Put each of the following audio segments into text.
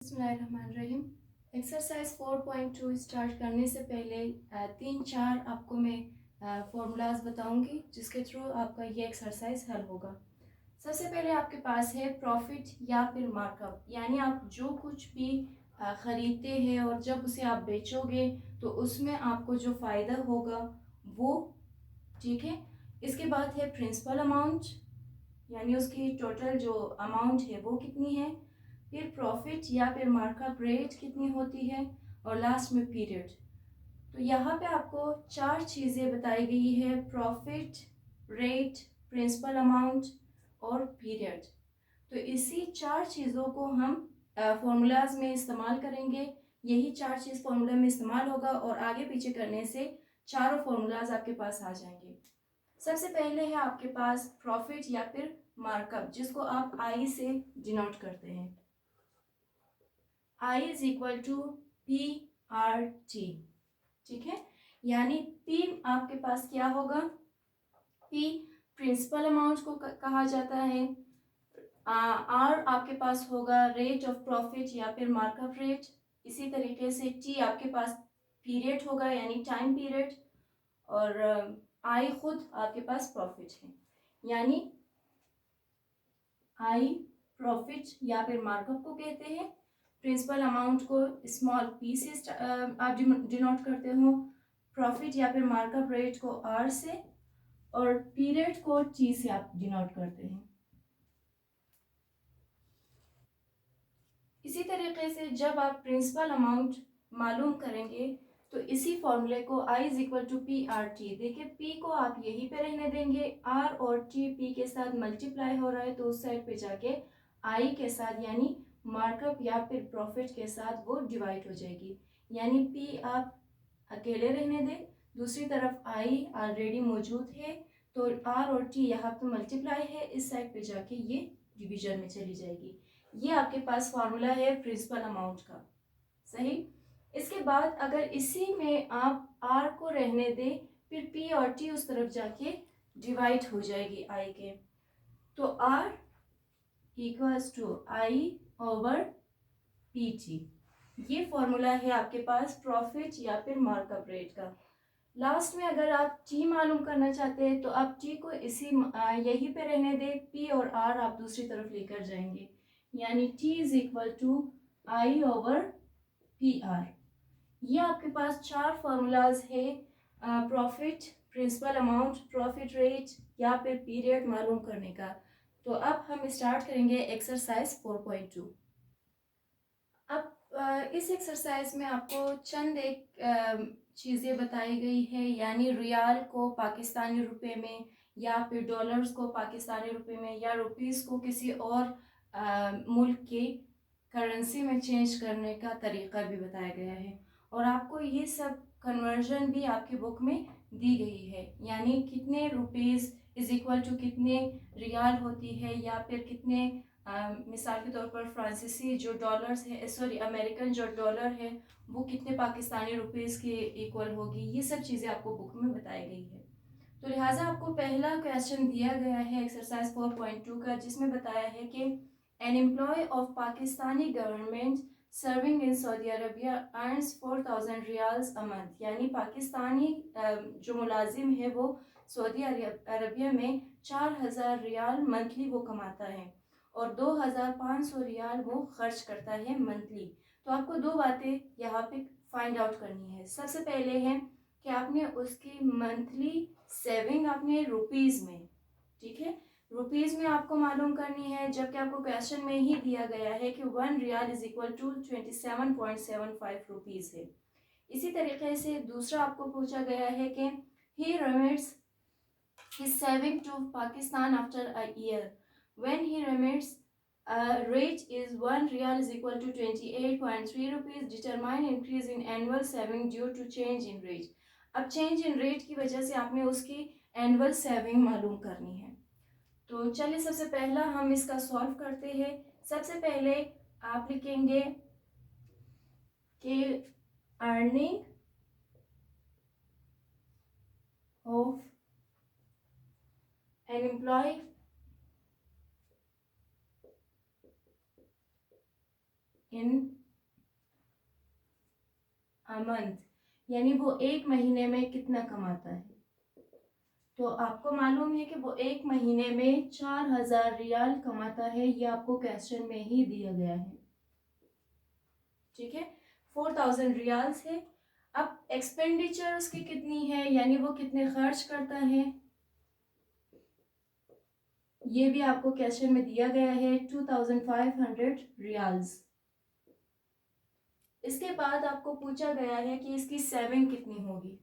बिस्मिल्लाहिर्रहमानिर्रहीम। Exercise 4.2 start करने से पहले 3-4 आपको मैं फॉर्मूलाज बताऊंगी जिसके थ्रू आपका ये एक्सरसाइज हल होगा। सबसे पहले आपके पास है प्रॉफिट या फिर मार्कअप, यानी आप जो कुछ भी ख़रीदते हैं और जब उसे आप बेचोगे तो उसमें आपको जो फ़ायदा होगा वो, ठीक है। इसके बाद है प्रिंसिपल अमाउंट, यानी उसकी टोटल जो अमाउंट है वो कितनी है। फिर प्रॉफिट या फिर मार्कअप रेट कितनी होती है, और लास्ट में पीरियड। तो यहाँ पे आपको 4 चीज़ें बताई गई है: प्रॉफिट, रेट, प्रिंसिपल अमाउंट और पीरियड। तो इसी 4 चीज़ों को हम फॉर्मूलाज में इस्तेमाल करेंगे। यही 4 चीज़ फॉर्मूला में इस्तेमाल होगा और आगे पीछे करने से चारों फॉर्मूलाज आपके पास आ जाएंगे। सबसे पहले है आपके पास प्रॉफिट या फिर मार्कअप, जिसको आप आई से डिनोट करते हैं। I is equal to P R T, ठीक है। यानी पी आपके पास क्या होगा, पी प्रिंसिपल अमाउंट को कहा जाता है। आर आपके पास होगा रेट ऑफ प्रॉफिट या फिर मार्कअप रेट। इसी तरीके से टी आपके पास पीरियड होगा, यानी टाइम पीरियड। और आई खुद आपके पास प्रॉफिट है, यानी आई प्रॉफिट या फिर मार्कअप को कहते हैं। प्रिंसिपल अमाउंट को स्मॉल पी से आप डिनोट करते हो, प्रॉफिट या फिर मार्कअप रेट को आर से, और पीरियड को टी से आप डिनोट करते हैं। इसी तरीके से जब आप प्रिंसिपल अमाउंट मालूम करेंगे तो इसी फॉर्मूले को I is equal to P R T, देखिए पी को आप यहीं पे रहने देंगे, आर और टी पी के साथ मल्टीप्लाई हो रहा है तो उस साइड पे जाके आई के साथ यानी मार्कअप या फिर प्रॉफिट के साथ वो डिवाइड हो जाएगी। यानी पी आप अकेले रहने दें, दूसरी तरफ आई ऑलरेडी मौजूद है तो आर और टी यहाँ पे मल्टीप्लाई है, इस साइड पे जाके ये डिवीजन में चली जाएगी। ये आपके पास फॉर्मूला है प्रिंसिपल अमाउंट का, सही। इसके बाद अगर इसी में आप आर को रहने दें, फिर पी और टी उस तरफ जाके डिवाइड हो जाएगी आई के, तो R equals to I over P T. ये फॉर्मूला है आपके पास प्रॉफिट या फिर मार्कअप रेट का। लास्ट में अगर आप टी मालूम करना चाहते हैं तो आप टी को इसी यहीं पे रहने दें, पी और आर आप दूसरी तरफ लेकर जाएंगे, यानी T is equal to I over P R. ये आपके पास 4 फॉर्मूलाज है profit, principal amount, profit rate या फिर पीरियड मालूम करने का। तो अब हम स्टार्ट करेंगे एक्सरसाइज 4.2। अब इस एक्सरसाइज में आपको चंद एक चीज़ें बताई गई है, यानी रियाल को पाकिस्तानी रुपए में या फिर डॉलर्स को पाकिस्तानी रुपए में या रुपीस को किसी और मुल्क की करेंसी में चेंज करने का तरीका भी बताया गया है। और आपको ये सब कन्वर्जन भी आपकी बुक में दी गई है, यानी कितने रुपीस इज इक्वल टू कितने रियाल होती है, या फिर कितने मिसाल के तौर पर फ्रांसीसी जो डॉलर्स है, सॉरी अमेरिकन जो डॉलर है वो कितने पाकिस्तानी रुपीस के इक्वल होगी। ये सब चीज़ें आपको बुक में बताई गई है। तो लिहाजा आपको पहला क्वेश्चन दिया गया है एक्सरसाइज 4.2 का, जिसमें बताया है कि an employ of Pakistani government serving in Saudi Arabia earns 4000 riyals a month, यानी पाकिस्तानी जो मुलाजिम है वो सऊदी अरबिया में 4000 रियाल मंथली वो कमाता है और 2500 रियाल वो खर्च करता है मंथली। तो आपको दो बातें यहाँ पे फाइंड आउट करनी है। सबसे पहले है कि आपने उसकी मंथली सेविंग आपने रुपीज़ में, ठीक है, रुपीज़ में आपको मालूम करनी है, जबकि आपको क्वेश्चन में ही दिया गया है कि 1 riyal is equal to 27.75 rupees है। इसी तरीके से दूसरा आपको पूछा गया है कि ही remits his saving to Pakistan after a year. When he remits, rate is 1 riyal is equal to 28.3 rupees. Determine increase in annual saving due to change in rate. अब चेंज इन रेट की वजह से आपने उसकी annual saving मालूम करनी है। तो चलिए सबसे पहला हम इसका सॉल्व करते हैं। सबसे पहले आप लिखेंगे कि earning of an employ in a month, यानी वो एक महीने में कितना कमाता है। तो आपको मालूम है कि वो एक महीने में 4000 रियाल कमाता है, ये आपको क्वेश्चन में ही दिया गया है। ठीक है, 4000 रियाल्स है। अब एक्सपेंडिचर उसकी कितनी है, यानी वो कितने खर्च करता है, ये भी आपको क्वेश्चन में दिया गया है, 2500 रियाल्स। इसके बाद आपको पूछा गया है कि इसकी सेविंग कितनी होगी।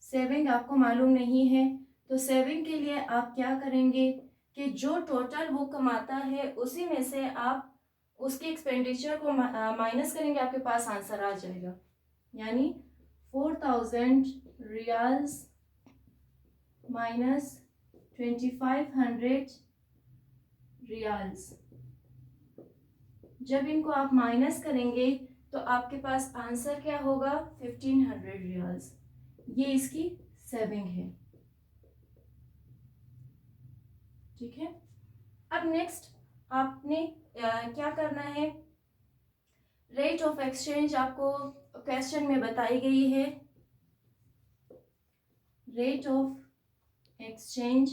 सेविंग आपको मालूम नहीं है, तो सेविंग के लिए आप क्या करेंगे कि जो टोटल वो कमाता है उसी में से आप उसके एक्सपेंडिचर को माइनस करेंगे, आपके पास आंसर आ जाएगा। यानी 4000 रियाल्स माइनस 2500 रियाल्स। जब इनको आप माइनस करेंगे तो आपके पास आंसर क्या होगा, 1500 रियाल्स। ये इसकी सेविंग है। ठीक है, अब नेक्स्ट आपने क्या करना है, रेट ऑफ एक्सचेंज आपको क्वेश्चन में बताई गई है। रेट ऑफ एक्सचेंज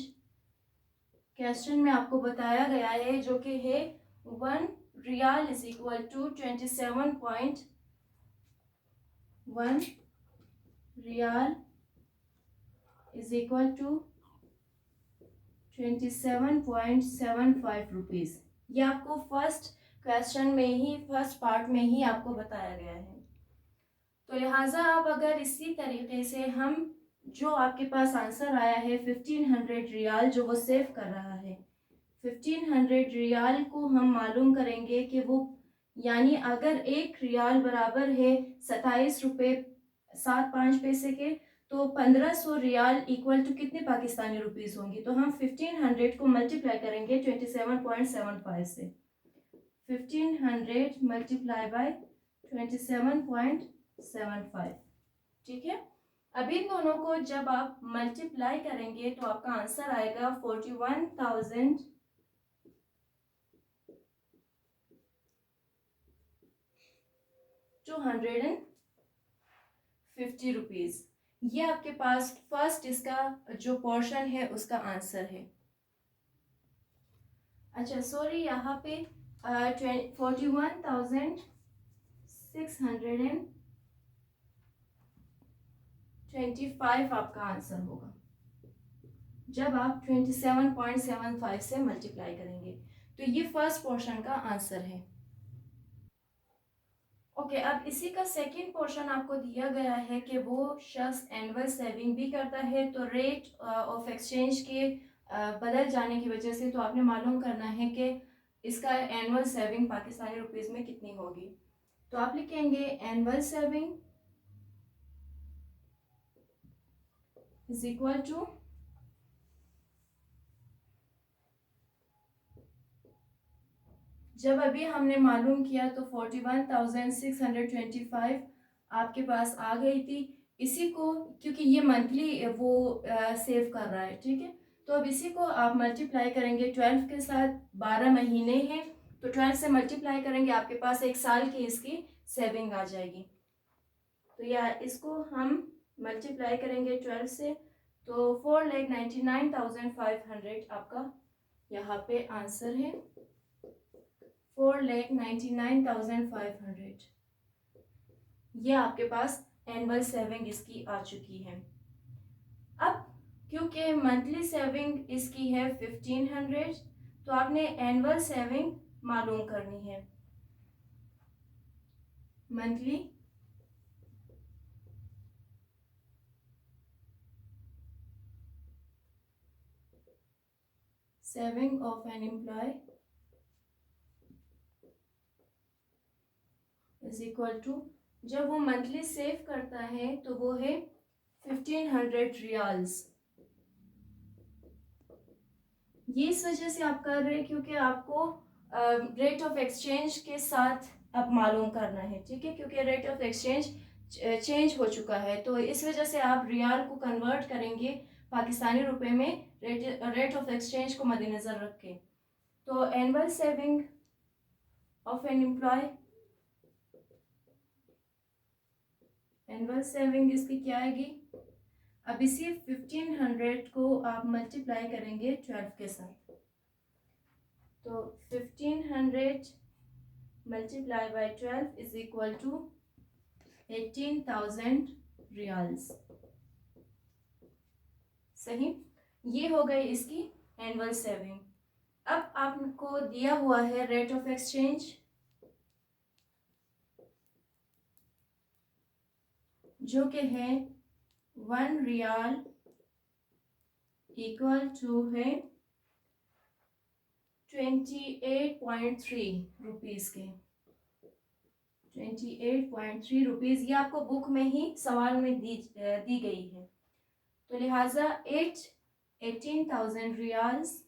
क्वेश्चन में आपको बताया गया है, जो कि है 1 riyal is equal to 27.1 riyal is equal to 27.75 rupees. ये आपको फर्स्ट क्वेश्चन में ही, फर्स्ट पार्ट में ही आपको बताया गया है। तो लिहाजा आप अगर इसी तरीके से हम जो आपके पास आंसर आया है 1500 रियाल जो वो सेव कर रहा है, 1500 रियाल को हम मालूम करेंगे कि वो, यानी अगर 1 रियाल बराबर है 27 रुपये 75 पैसे के, तो 1500 रियाल इक्वल टू कितने पाकिस्तानी रुपीस होंगी। तो हम 1500 को मल्टीप्लाई करेंगे 27.75 से, 1500 मल्टीप्लाई बाय 27.75। ठीक है, अब इन दोनों को जब आप मल्टीप्लाई करेंगे तो आपका आंसर आएगा 41,250 रुपीज। ये आपके पास फर्स्ट इसका जो पोर्शन है उसका आंसर है। अच्छा सॉरी, यहाँ पे 41,625 आपका आंसर होगा जब आप 27.75 से मल्टीप्लाई करेंगे। तो ये फर्स्ट पोर्शन का आंसर है। ओके, अब इसी का सेकंड पोर्शन आपको दिया गया है कि वो शख्स एनुअल सेविंग भी करता है, तो रेट ऑफ एक्सचेंज के बदल जाने की वजह से तो आपने मालूम करना है कि इसका एनुअल सेविंग पाकिस्तानी रुपीस में कितनी होगी। तो आप लिखेंगे annual saving is equal to, जब अभी हमने मालूम किया तो 41,625 आपके पास आ गई थी। इसी को, क्योंकि ये मंथली वो सेव कर रहा है, ठीक है, तो अब इसी को आप मल्टीप्लाई करेंगे 12 के साथ। 12 महीने हैं तो 12 से मल्टीप्लाई करेंगे, आपके पास 1 साल की इसकी सेविंग आ जाएगी। तो या इसको हम मल्टीप्लाई करेंगे 12 से, तो 4,99,500 आपका यहाँ पे आंसर है। 4,99,500 ये आपके पास एनुअल सेविंग इसकी आ चुकी है। अब क्योंकि मंथली सेविंग इसकी है 1500, तो आपने एनुअल सेविंग मालूम करनी है। Monthly saving of an employ is equal to, जब वो मंथली सेव करता है तो वो है 1500 रियाल्स। ये इस वजह से आप कर रहे हैं क्योंकि आपको रेट ऑफ एक्सचेंज के साथ अब मालूम करना है, ठीक है, क्योंकि रेट ऑफ एक्सचेंज चेंज हो चुका है, तो इस वजह से आप रियाल को कन्वर्ट करेंगे पाकिस्तानी रुपए में, रेट ऑफ एक्सचेंज को मद्देनज़र रख के। तो annual saving of an employ, annual saving इसकी क्या आएगी। अब इसी 1500 को आप मल्टीप्लाई करेंगे 12 के साथ, तो 1500 multiply by 12 is equal to 18,000 riyals. सही, ये हो गई इसकी एनुअल सेविंग। अब आपको दिया हुआ है रेट ऑफ एक्सचेंज, जो कि है 1 रियाल इक्वल टू है 28.3 रुपीज़ के, 28.3 रुपीज़। ये आपको बुक में ही सवाल में दी गई है। तो लिहाजा 18,000 रियाल्स,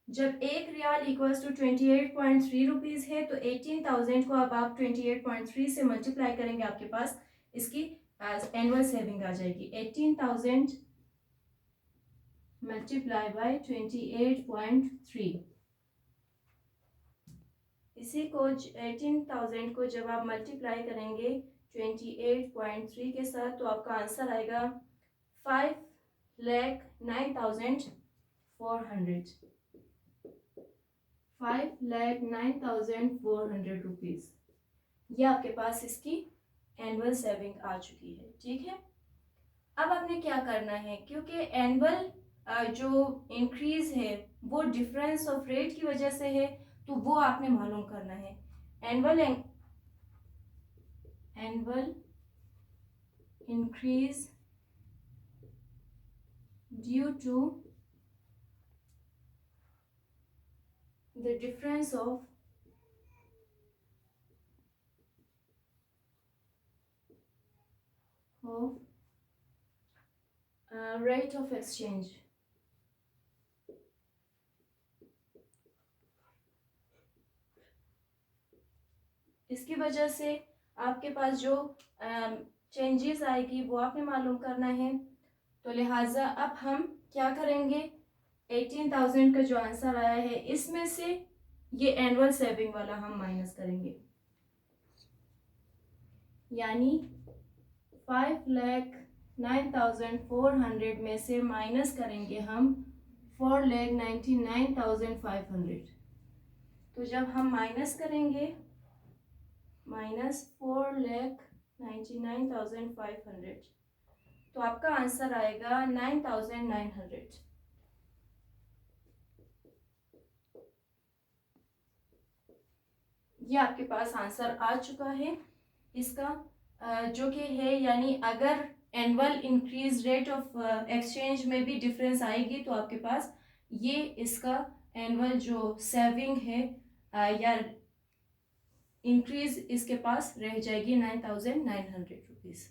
जब 1 रियाल इक्वल्स टू 28.3 रुपीज़ है, तो 18,000 को अब आप 28.3 से मल्टीप्लाई करेंगे, आपके पास इसकी एनुअल सेविंग आ जाएगी। 18,000 मल्टीप्लाई बाय 28.3, इसी को 18,000 को जब आप मल्टीप्लाई करेंगे 28.3 के साथ, तो आपका आंसर आएगा 5,09,400, 5,09,400 रुपीज़। ये आपके पास इसकी एनुअल सेविंग आ चुकी है। ठीक है, अब आपने क्या करना है, क्योंकि एनुअल जो इंक्रीज है वो डिफरेंस ऑफ रेट की वजह से है, तो वो आपने मालूम करना है। Annual increase due to the difference of rate of exchange। इसकी वजह से आपके पास जो चेंजेस आएगी वो आपने मालूम करना है। तो लिहाजा अब हम क्या करेंगे, 18,000 का जो आंसर आया है इसमें से ये एनुअल सेविंग वाला हम माइनस करेंगे, यानी 5,09,400 में से माइनस करेंगे हम 4,99,500। तो जब हम माइनस करेंगे -4,99,500, तो आपका आंसर आएगा 9,900। ये आपके पास आंसर आ चुका है इसका, जो कि है, यानी अगर annual increase rate of exchange में भी डिफरेंस आएगी, तो आपके पास ये इसका एनुअल जो सेविंग है या इंक्रीज इसके पास रह जाएगी 9,900 रुपीज़।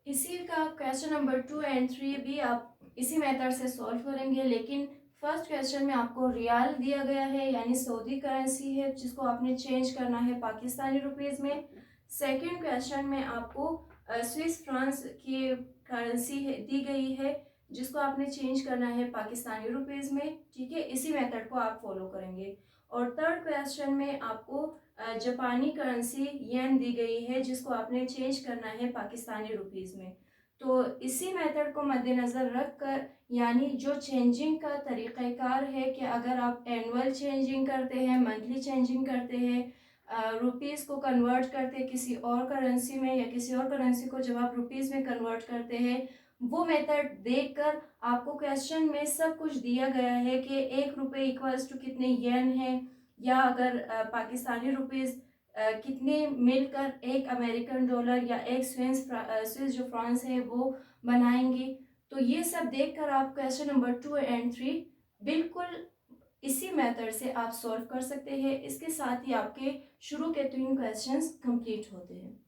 इसी का क्वेश्चन नंबर 2 एंड 3 भी आप इसी मेथड से सॉल्व करेंगे, लेकिन फर्स्ट क्वेश्चन में आपको रियाल दिया गया है, यानी सऊदी करेंसी है, जिसको आपने चेंज करना है पाकिस्तानी रुपीज़ में। सेकंड क्वेश्चन में आपको स्विस फ्रांस की करेंसी दी गई है, जिसको आपने चेंज करना है पाकिस्तानी रुपीज़ में। ठीक है, इसी मेथड को आप फॉलो करेंगे। और थर्ड क्वेश्चन में आपको जापानी करेंसी येन दी गई है, जिसको आपने चेंज करना है पाकिस्तानी रुपीज़ में। तो इसी मेथड को मद्देनज़र रख कर, यानी जो चेंजिंग का तरीक़ाकार है कि अगर आप एनुअल चेंजिंग करते हैं, मंथली चेंजिंग करते हैं, रुपीज़ को कन्वर्ट करते हैं किसी और करेंसी में, या किसी और करेंसी को जब आप रुपीज़ में कन्वर्ट करते हैं, वो मेथड देखकर आपको क्वेश्चन में सब कुछ दिया गया है कि 1 रुपये इक्वल्स टू कितने येन है, या अगर पाकिस्तानी रुपीज़ कितने मिलकर एक अमेरिकन डॉलर या एक स्विस जो फ्रांस है वो बनाएंगे। तो ये सब देखकर आप क्वेश्चन नंबर 2 एंड 3 बिल्कुल इसी मेथड से आप सॉल्व कर सकते हैं। इसके साथ ही आपके शुरू के 3 क्वेश्चंस कंप्लीट होते हैं।